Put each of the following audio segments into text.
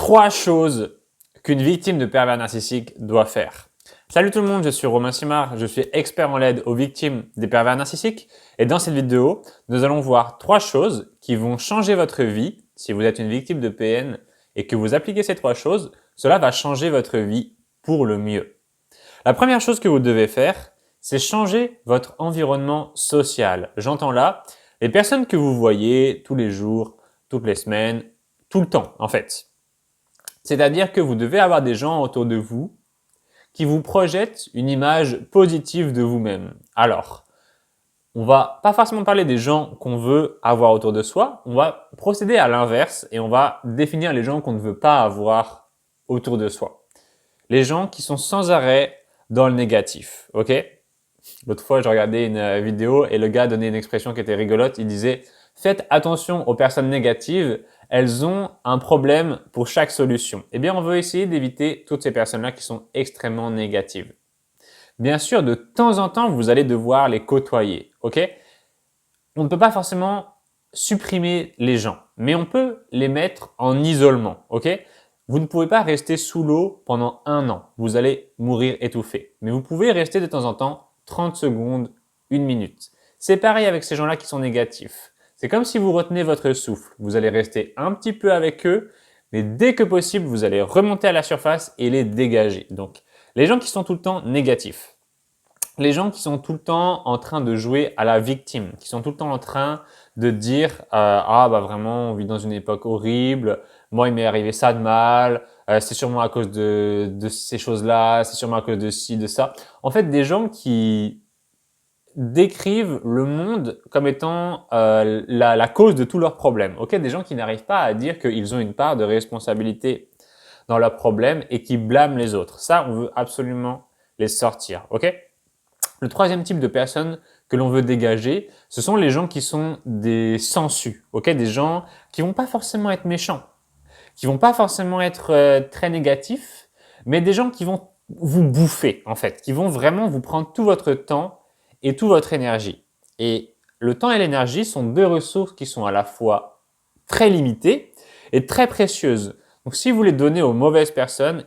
3 choses qu'une victime de pervers narcissique doit faire. Salut tout le monde, je suis Romain Simard, je suis expert en l'aide aux victimes des pervers narcissiques et dans cette vidéo, nous allons voir 3 choses qui vont changer votre vie si vous êtes une victime de PN et que vous appliquez ces 3 choses, cela va changer votre vie pour le mieux. La première chose que vous devez faire, c'est changer votre environnement social. J'entends là les personnes que vous voyez tous les jours, toutes les semaines, tout le temps en fait. C'est-à-dire que vous devez avoir des gens autour de vous qui vous projettent une image positive de vous-même. Alors, on va pas forcément parler des gens qu'on veut avoir autour de soi, on va procéder à l'inverse et on va définir les gens qu'on ne veut pas avoir autour de soi. Les gens qui sont sans arrêt dans le négatif, ok? L'autre fois, je regardais une vidéo et le gars donnait une expression qui était rigolote. Il disait « Faites attention aux personnes négatives, elles ont un problème pour chaque solution. » Eh bien, on veut essayer d'éviter toutes ces personnes-là qui sont extrêmement négatives. Bien sûr, de temps en temps, vous allez devoir les côtoyer, ok? On ne peut pas forcément supprimer les gens, mais on peut les mettre en isolement, ok? Vous ne pouvez pas rester sous l'eau pendant 1 an. Vous allez mourir étouffé. Mais vous pouvez rester de temps en temps 30 secondes, 1 minute. C'est pareil avec ces gens-là qui sont négatifs. C'est comme si vous retenez votre souffle. Vous allez rester un petit peu avec eux, mais dès que possible, vous allez remonter à la surface et les dégager. Donc, les gens qui sont tout le temps négatifs, les gens qui sont tout le temps en train de jouer à la victime, qui sont tout le temps en train de dire ah bah vraiment on vit dans une époque horrible, moi il m'est arrivé ça de mal, c'est sûrement à cause de ces choses-là, c'est sûrement à cause de ci, de ça. En fait, des gens qui décrivent le monde comme étant la cause de tous leurs problèmes. Ok, des gens qui n'arrivent pas à dire qu'ils ont une part de responsabilité dans leurs problèmes et qui blâment les autres. Ça, on veut absolument les sortir. Ok. Le troisième type de personnes que l'on veut dégager, ce sont les gens qui sont des sangsues. Ok, des gens qui vont pas forcément être méchants, qui vont pas forcément être très négatifs, mais des gens qui vont vous bouffer en fait, qui vont vraiment vous prendre tout votre temps et toute votre énergie. Et le temps et l'énergie sont 2 ressources qui sont à la fois très limitées et très précieuses. Donc si vous les donnez aux mauvaises personnes,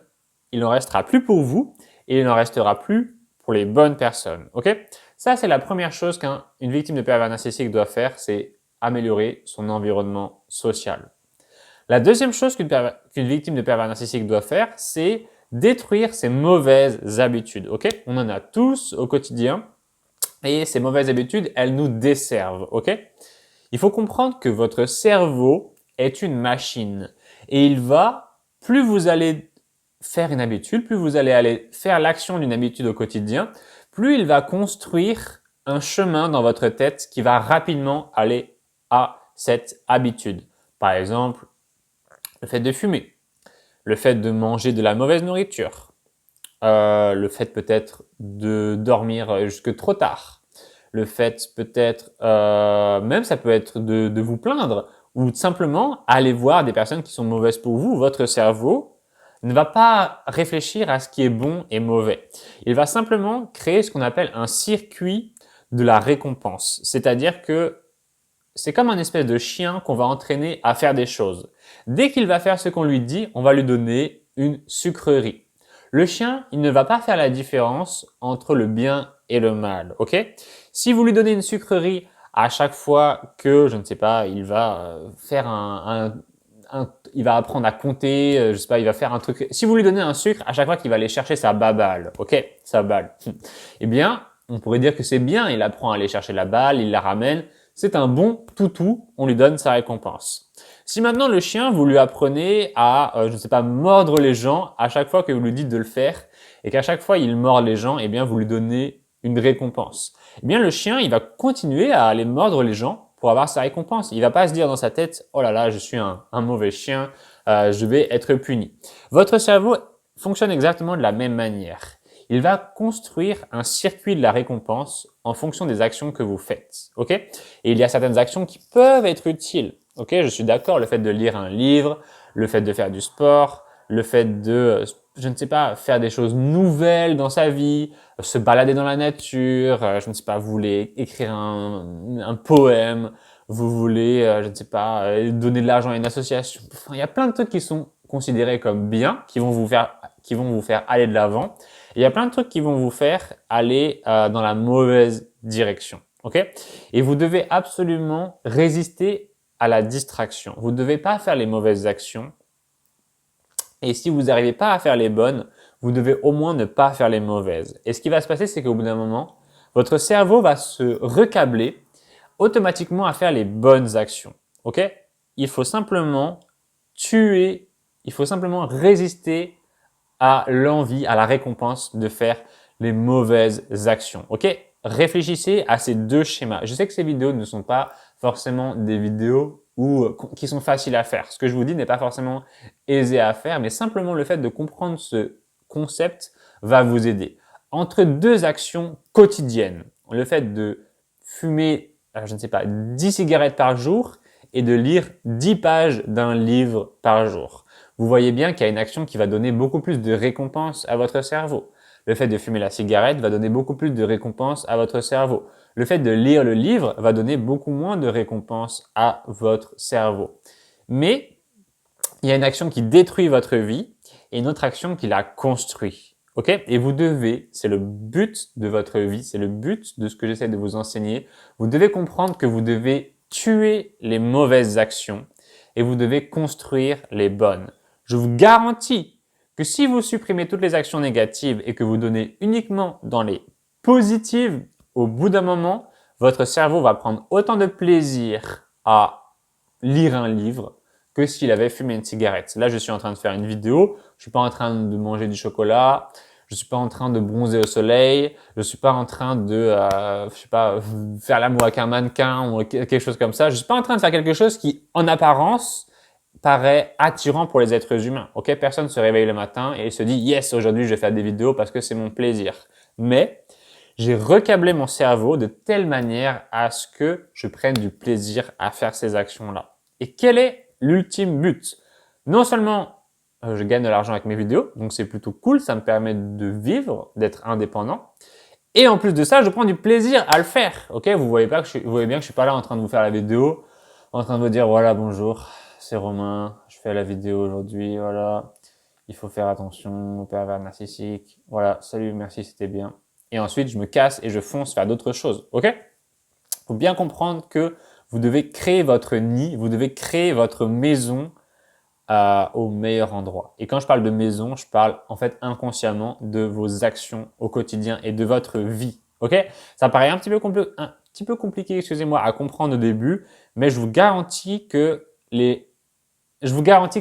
il n'en restera plus pour vous et il n'en restera plus pour les bonnes personnes. Ok? Ça, c'est la première chose qu'une victime de pervers narcissique doit faire, c'est améliorer son environnement social. La deuxième chose qu'une victime de pervers narcissique doit faire, c'est détruire ses mauvaises habitudes. Ok? On en a tous au quotidien et ces mauvaises habitudes, elles nous desservent. Ok? Il faut comprendre que votre cerveau est une machine et il va, plus vous allez faire une habitude, plus vous allez aller faire l'action d'une habitude au quotidien, plus il va construire un chemin dans votre tête qui va rapidement aller à cette habitude. Par exemple, le fait de fumer, le fait de manger de la mauvaise nourriture, le fait peut-être de dormir jusque trop tard, le fait peut-être, même ça peut être de vous plaindre ou simplement aller voir des personnes qui sont mauvaises pour vous. Votre cerveau ne va pas réfléchir à ce qui est bon et mauvais. Il va simplement créer ce qu'on appelle un circuit de la récompense. C'est-à-dire que c'est comme un espèce de chien qu'on va entraîner à faire des choses. Dès qu'il va faire ce qu'on lui dit, on va lui donner une sucrerie. Le chien, il ne va pas faire la différence entre le bien et le mal, ok? Si vous lui donnez une sucrerie à chaque fois que, je ne sais pas, il va faire il va apprendre à compter, je sais pas, il va faire un truc. Si vous lui donnez un sucre à chaque fois qu'il va aller chercher sa balle, ok, sa balle, eh bien, on pourrait dire que c'est bien. Il apprend à aller chercher la balle, il la ramène. C'est un bon toutou. On lui donne sa récompense. Si maintenant le chien, vous lui apprenez à, je ne sais pas, mordre les gens à chaque fois que vous lui dites de le faire, et qu'à chaque fois il mord les gens, eh bien, vous lui donnez une récompense. Eh bien, le chien, il va continuer à aller mordre les gens pour avoir sa récompense. Il va pas se dire dans sa tête, oh là là, je suis un mauvais chien, je vais être puni. Votre cerveau fonctionne exactement de la même manière. Il va construire un circuit de la récompense en fonction des actions que vous faites. Ok? Et il y a certaines actions qui peuvent être utiles. Ok? Je suis d'accord, le fait de lire un livre, le fait de faire du sport, le fait de, je ne sais pas, faire des choses nouvelles dans sa vie, se balader dans la nature, je ne sais pas, vous voulez écrire un poème, vous voulez, je ne sais pas, donner de l'argent à une association. Enfin, il y a plein de trucs qui sont considérer comme bien, qui vont vous faire aller de l'avant. Il y a plein de trucs qui vont vous faire aller dans la mauvaise direction. Ok? Et vous devez absolument résister à la distraction. Vous ne devez pas faire les mauvaises actions. Et si vous n'arrivez pas à faire les bonnes, vous devez au moins ne pas faire les mauvaises. Et ce qui va se passer, c'est qu'au bout d'un moment, votre cerveau va se recabler automatiquement à faire les bonnes actions. Ok? Il faut simplement résister à l'envie, à la récompense de faire les mauvaises actions. Ok? Réfléchissez à ces deux schémas. Je sais que ces vidéos ne sont pas forcément des vidéos qui sont faciles à faire. Ce que je vous dis n'est pas forcément aisé à faire, mais simplement le fait de comprendre ce concept va vous aider. Entre deux actions quotidiennes, le fait de fumer, je ne sais pas, 10 cigarettes par jour et de lire 10 pages d'un livre par jour. Vous voyez bien qu'il y a une action qui va donner beaucoup plus de récompenses à votre cerveau. Le fait de fumer la cigarette va donner beaucoup plus de récompenses à votre cerveau. Le fait de lire le livre va donner beaucoup moins de récompenses à votre cerveau. Mais il y a une action qui détruit votre vie et une autre action qui la construit. Ok? Et vous devez, c'est le but de votre vie, c'est le but de ce que j'essaie de vous enseigner. Vous devez comprendre que vous devez tuer les mauvaises actions et vous devez construire les bonnes. Je vous garantis que si vous supprimez toutes les actions négatives et que vous donnez uniquement dans les positives, au bout d'un moment, votre cerveau va prendre autant de plaisir à lire un livre que s'il avait fumé une cigarette. Là, je suis en train de faire une vidéo, je suis pas en train de manger du chocolat, je suis pas en train de bronzer au soleil, je suis pas en train de, je sais pas, faire l'amour avec un mannequin ou quelque chose comme ça. Je suis pas en train de faire quelque chose qui, en apparence, paraît attirant pour les êtres humains. Ok, personne se réveille le matin et se dit yes, aujourd'hui je vais faire des vidéos parce que c'est mon plaisir. Mais j'ai recablé mon cerveau de telle manière à ce que je prenne du plaisir à faire ces actions-là. Et quel est l'ultime but? Non seulement je gagne de l'argent avec mes vidéos, donc c'est plutôt cool, ça me permet de vivre, d'être indépendant. Et en plus de ça, je prends du plaisir à le faire. Ok, vous voyez bien que je suis pas là en train de vous faire la vidéo, en train de vous dire voilà bonjour, c'est Romain, je fais la vidéo aujourd'hui, voilà, il faut faire attention aux pervers narcissiques, voilà, salut, merci, c'était bien. Et ensuite, je me casse et je fonce faire d'autres choses, ok? Faut bien comprendre que vous devez créer votre nid, vous devez créer votre maison au meilleur endroit. Et quand je parle de maison, je parle en fait inconsciemment de vos actions au quotidien et de votre vie. Ok? Ça paraît un petit peu compliqué, excusez-moi, à comprendre au début, mais je vous garantis que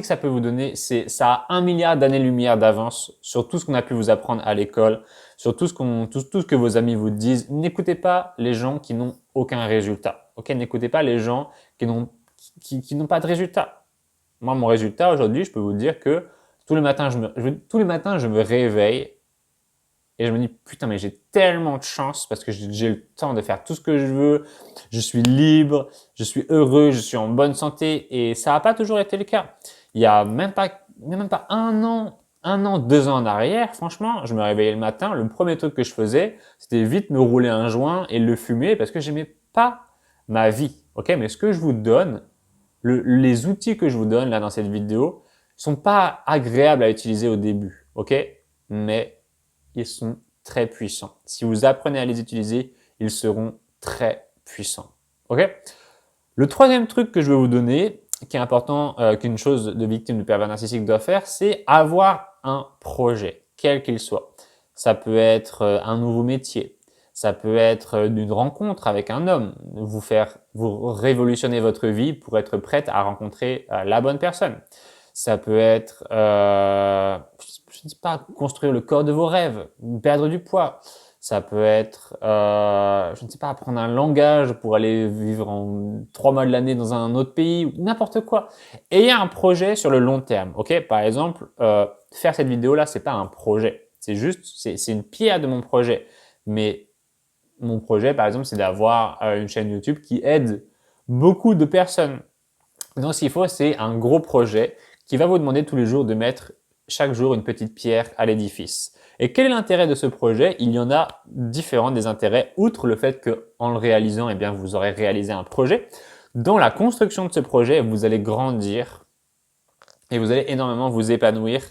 ça peut vous donner, ça a 1 milliard d'années-lumière d'avance sur tout ce qu'on a pu vous apprendre à l'école, sur tout ce que vos amis vous disent. N'écoutez pas les gens qui n'ont aucun résultat. Ok? N'écoutez pas les gens qui n'ont pas de résultat. Moi, mon résultat aujourd'hui, je peux vous dire que tous les matins, je me réveille et je me dis putain, mais j'ai tellement de chance parce que j'ai le temps de faire tout ce que je veux. Je suis libre, je suis heureux, je suis en bonne santé et ça n'a pas toujours été le cas. Il y a même pas 2 ans en arrière, franchement, je me réveillais le matin. Le premier truc que je faisais, c'était vite me rouler un joint et le fumer parce que j'aimais pas ma vie. Ok, mais ce que je vous donne, les outils que je vous donne là dans cette vidéo sont pas agréables à utiliser au début, ok? Mais ils sont très puissants. Si vous apprenez à les utiliser, ils seront très puissants, ok? Le troisième truc que je vais vous donner, qui est important, qu'une chose de victime de pervers narcissique doit faire, c'est avoir un projet, quel qu'il soit. Ça peut être un nouveau métier, ça peut être d'une rencontre avec un homme, vous révolutionner votre vie pour être prête à rencontrer la bonne personne. Ça peut être, je ne sais pas, construire le corps de vos rêves, perdre du poids. Ça peut être, je ne sais pas, apprendre un langage pour aller vivre 3 mois de l'année dans un autre pays, ou n'importe quoi. Ayez un projet sur le long terme, ok? Par exemple, faire cette vidéo-là, c'est pas un projet. C'est juste, c'est une pierre de mon projet. Mais mon projet, par exemple, c'est d'avoir une chaîne YouTube qui aide beaucoup de personnes. Donc, ce qu'il faut, c'est un gros projet qui va vous demander tous les jours de mettre chaque jour une petite pierre à l'édifice. Et quel est l'intérêt de ce projet? Il y en a différents des intérêts, outre le fait qu'en le réalisant, eh bien, vous aurez réalisé un projet. Dans la construction de ce projet, vous allez grandir et vous allez énormément vous épanouir,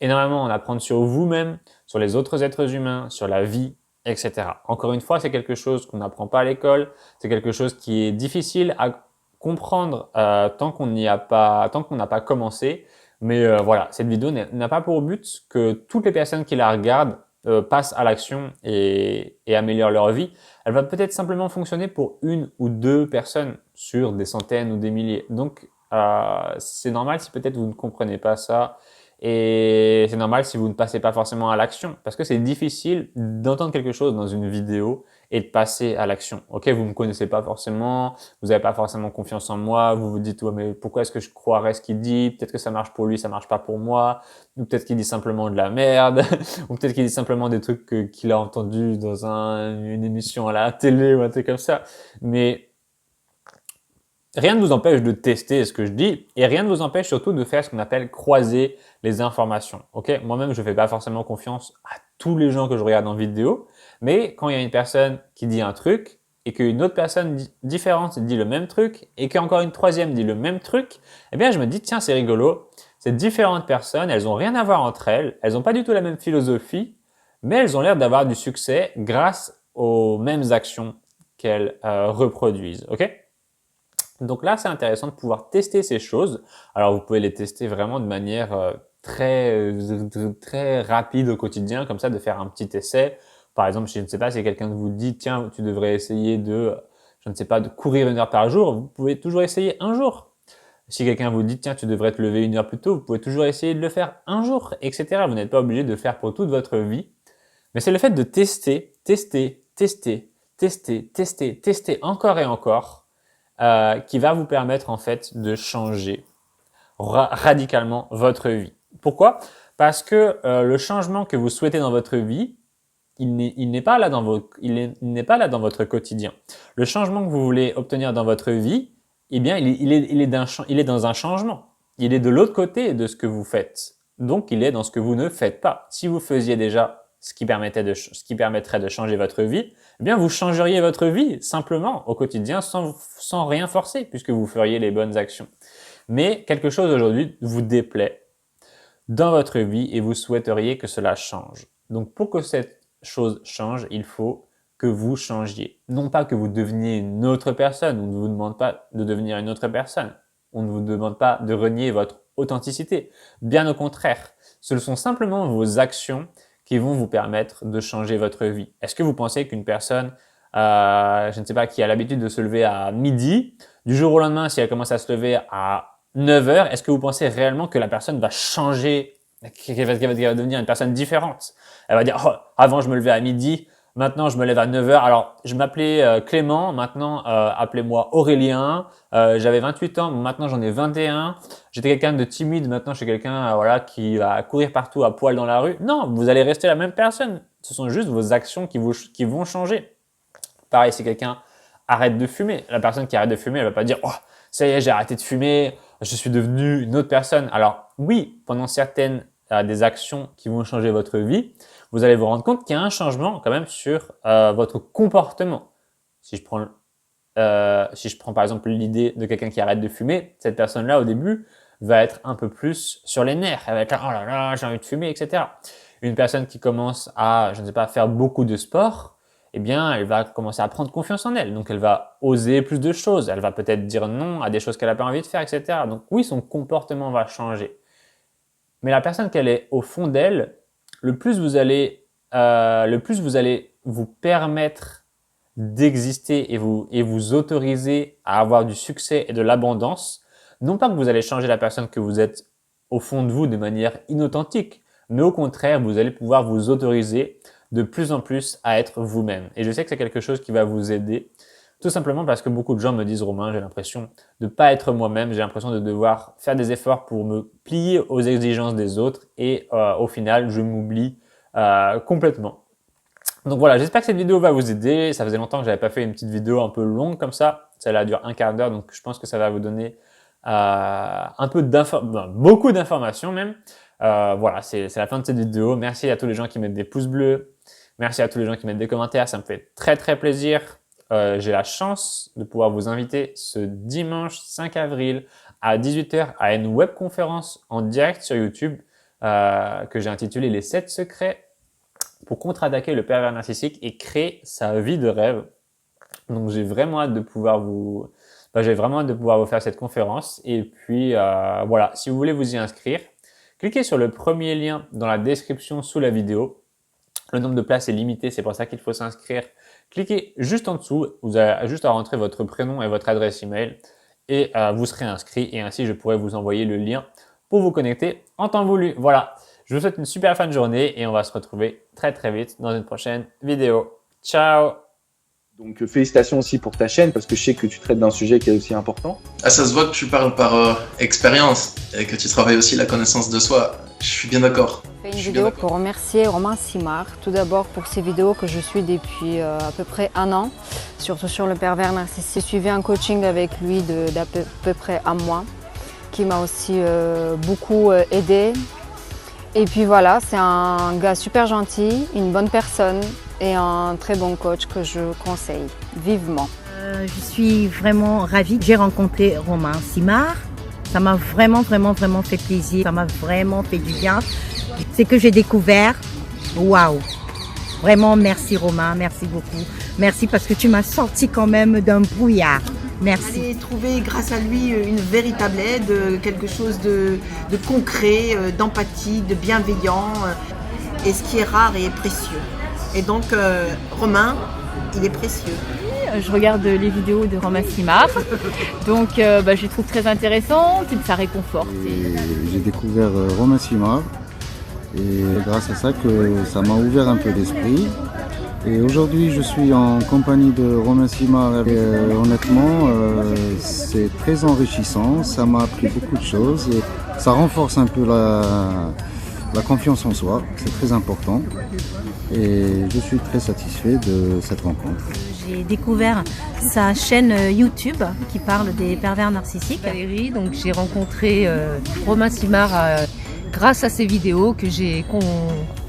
énormément en apprendre sur vous-même, sur les autres êtres humains, sur la vie, etc. Encore une fois, c'est quelque chose qu'on n'apprend pas à l'école, c'est quelque chose qui est difficile à comprendre tant qu'on n'a pas commencé. Mais voilà, cette vidéo n'a pas pour but que toutes les personnes qui la regardent passent à l'action et améliorent leur vie. Elle va peut-être simplement fonctionner pour une ou deux personnes sur des centaines ou des milliers. Donc, c'est normal si peut-être vous ne comprenez pas ça et c'est normal si vous ne passez pas forcément à l'action parce que c'est difficile d'entendre quelque chose dans une vidéo et de passer à l'action. Ok, vous me connaissez pas forcément, vous n'avez pas forcément confiance en moi, vous vous dites ouais, mais pourquoi est-ce que je croirais ce qu'il dit? Peut-être que ça marche pour lui, ça marche pas pour moi, ou peut-être qu'il dit simplement de la merde, ou peut-être qu'il dit simplement des trucs qu'il a entendus dans une émission à la télé ou un truc comme ça. Mais rien ne vous empêche de tester ce que je dis et rien ne vous empêche surtout de faire ce qu'on appelle croiser les informations. Ok, moi-même, je ne fais pas forcément confiance à tous les gens que je regarde en vidéo, mais quand il y a une personne qui dit un truc et qu'une autre personne différente dit le même truc et qu'encore une troisième dit le même truc, eh bien, je me dis, tiens, c'est rigolo. Ces différentes personnes, elles ont rien à voir entre elles, elles n'ont pas du tout la même philosophie, mais elles ont l'air d'avoir du succès grâce aux mêmes actions qu'elles reproduisent. Ok? Donc là, c'est intéressant de pouvoir tester ces choses. Alors, vous pouvez les tester vraiment de manière très rapide au quotidien, comme ça, de faire un petit essai. Par exemple, je ne sais pas si quelqu'un vous dit, tiens, tu devrais essayer de, je ne sais pas, de courir 1 heure par jour, vous pouvez toujours essayer un jour. Si quelqu'un vous dit, tiens, tu devrais te lever 1 heure plus tôt, vous pouvez toujours essayer de le faire un jour, etc. Vous n'êtes pas obligé de le faire pour toute votre vie. Mais c'est le fait de tester encore et encore qui va vous permettre en fait de changer radicalement votre vie. Pourquoi? Parce que le changement que vous souhaitez dans votre vie, il n'est pas là il n'est pas là dans votre quotidien. Le changement que vous voulez obtenir dans votre vie, eh bien, il est dans un changement. Il est de l'autre côté de ce que vous faites. Donc, il est dans ce que vous ne faites pas. Si vous faisiez déjà ce qui permettrait de changer votre vie, eh bien, vous changeriez votre vie simplement au quotidien sans rien forcer puisque vous feriez les bonnes actions. Mais quelque chose aujourd'hui vous déplaît dans votre vie et vous souhaiteriez que cela change. Donc, pour que cette chose change, il faut que vous changiez. Non pas que vous deveniez une autre personne, on ne vous demande pas de devenir une autre personne. On ne vous demande pas de renier votre authenticité. Bien au contraire, ce sont simplement vos actions qui vont vous permettre de changer votre vie. Est-ce que vous pensez qu'une personne, je ne sais pas, qui a l'habitude de se lever à midi, du jour au lendemain, si elle commence à se lever à 9 heures, est-ce que vous pensez réellement que la personne va changer, qu'elle va devenir une personne différente? Elle va dire, oh, avant je me levais à midi, maintenant je me lève à 9 heures. Alors je m'appelais Clément, maintenant appelez-moi Aurélien. J'avais 28 ans, maintenant j'en ai 21. J'étais quelqu'un de timide, maintenant je suis quelqu'un voilà, qui va courir partout à poil dans la rue. Non, vous allez rester la même personne. Ce sont juste vos actions qui vont changer. Pareil, si quelqu'un arrête de fumer, la personne qui arrête de fumer, elle va pas dire, oh, ça y est, j'ai arrêté de fumer, je suis devenu une autre personne. Alors oui, pendant certaines des actions qui vont changer votre vie, vous allez vous rendre compte qu'il y a un changement quand même sur votre comportement. Si je prends par exemple l'idée de quelqu'un qui arrête de fumer, cette personne-là au début va être un peu plus sur les nerfs. Elle va être là, oh là là, j'ai envie de fumer, etc. Une personne qui commence à, je ne sais pas, faire beaucoup de sport, eh bien, elle va commencer à prendre confiance en elle. Donc, elle va oser plus de choses. Elle va peut-être dire non à des choses qu'elle n'a pas envie de faire, etc. Donc, oui, son comportement va changer. Mais la personne qu'elle est au fond d'elle, le plus vous allez vous permettre d'exister et vous autoriser à avoir du succès et de l'abondance, non pas que vous allez changer la personne que vous êtes au fond de vous de manière inauthentique, mais au contraire, vous allez pouvoir vous autoriser de plus en plus à être vous-même. Et je sais que c'est quelque chose qui va vous aider, tout simplement parce que beaucoup de gens me disent, Romain, j'ai l'impression de ne pas être moi-même, j'ai l'impression de devoir faire des efforts pour me plier aux exigences des autres et au final, je m'oublie complètement. Donc voilà, j'espère que cette vidéo va vous aider. Ça faisait longtemps que j'avais pas fait une petite vidéo un peu longue comme ça. Celle-là dure 1/4 d'heure, donc je pense que ça va vous donner un peu beaucoup d'informations même. Voilà, c'est la fin de cette vidéo. Merci à tous les gens qui mettent des pouces bleus. Merci à tous les gens qui mettent des commentaires. Ça me fait très très plaisir. J'ai la chance de pouvoir vous inviter ce dimanche 5 avril à 18 h à une webconférence en direct sur YouTube que j'ai intitulée « Les 7 secrets pour contre-attaquer le pervers narcissique et créer sa vie de rêve ». Donc, j'ai vraiment hâte de pouvoir vous faire cette conférence. Et puis, voilà, si vous voulez vous y inscrire, cliquez sur le premier lien dans la description sous la vidéo. Le nombre de places est limité, c'est pour ça qu'il faut s'inscrire. Cliquez juste en dessous, vous avez juste à rentrer votre prénom et votre adresse email et vous serez inscrit et ainsi je pourrai vous envoyer le lien pour vous connecter en temps voulu. Voilà, je vous souhaite une super fin de journée et on va se retrouver très vite dans une prochaine vidéo. Ciao! Donc félicitations aussi pour ta chaîne parce que je sais que tu traites d'un sujet qui est aussi important. Ah, ça se voit que tu parles par expérience et que tu travailles aussi la connaissance de soi. Je suis bien d'accord. Je fais une vidéo pour remercier Romain Simard, tout d'abord pour ces vidéos que je suis depuis à peu près 1 an, surtout sur le pervers narcissique. J'ai suivi un coaching avec lui d'à peu près 1 mois, qui m'a aussi beaucoup aidé. Et puis voilà, c'est un gars super gentil, une bonne personne et un très bon coach que je conseille vivement. Je suis vraiment ravie. J'ai rencontré Romain Simard. Ça m'a vraiment fait plaisir. Ça m'a vraiment fait du bien. C'est que j'ai découvert. Waouh! Vraiment, merci Romain, merci beaucoup. Merci parce que tu m'as sorti quand même d'un brouillard. Merci. J'ai trouvé grâce à lui une véritable aide, quelque chose de concret, d'empathie, de bienveillant, et ce qui est rare et précieux. Et donc Romain, il est précieux. Je regarde les vidéos de Romain Simard, donc je les trouve très intéressantes et ça réconforte. J'ai découvert Romain Simard et grâce à ça que ça m'a ouvert un peu l'esprit. Et aujourd'hui je suis en compagnie de Romain Simard et honnêtement c'est très enrichissant, ça m'a appris beaucoup de choses et ça renforce un peu la confiance en soi, c'est très important et je suis très satisfait de cette rencontre. J'ai découvert sa chaîne YouTube qui parle des pervers narcissiques. Valérie, donc j'ai rencontré Romain Simard grâce à ses vidéos que j'ai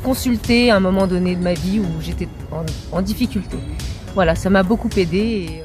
consultées à un moment donné de ma vie où j'étais en difficulté. Voilà, ça m'a beaucoup aidé.